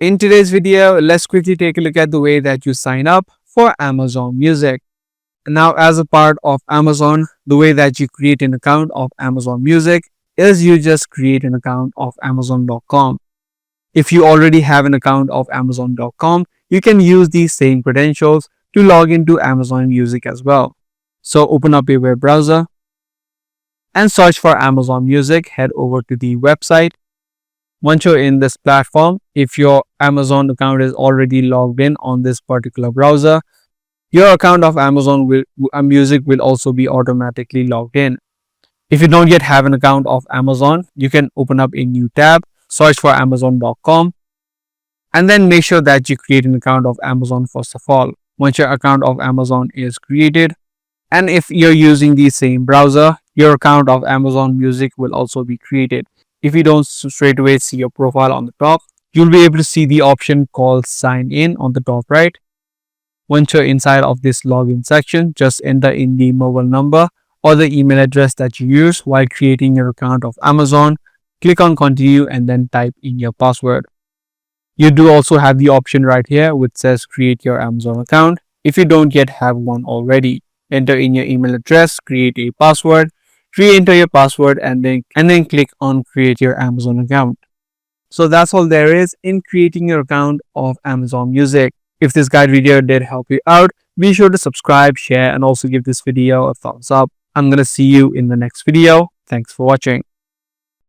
In today's video, let's quickly take a look at the way that you sign up for Amazon Music. Now, as a part of Amazon, the way that you create an account of Amazon Music is you just create an account of Amazon.com. If you already have an account of Amazon.com, you can use these same credentials to log into Amazon Music as well. So open up your web browser and search for Amazon Music. Head over to the website. Once you're in this platform, if your Amazon account is already logged in on this particular browser, your account of Amazon Music will also be automatically logged in. If you don't yet have an account of Amazon, you can open up a new tab, search for Amazon.com, and then make sure that you create an account of Amazon first of all. Once your account of Amazon is created, and if you're using the same browser, your account of Amazon Music will also be created. If you don't straight away see your profile on the top, you'll be able to see the option called sign in on the top right. Once you're inside of this login section, just enter in the mobile number or the email address that you use while creating your account of Amazon. Click on continue and then type in your password. You do also have the option right here which says create your Amazon account. If you don't yet have one already, enter in your email address, create a password, re-enter your password, and then click on create your Amazon account. So that's all there is in creating your account of Amazon Music. If this guide video did help you out, be sure to subscribe, share, and also give this video a thumbs up. I'm gonna see you in the next video. Thanks for watching.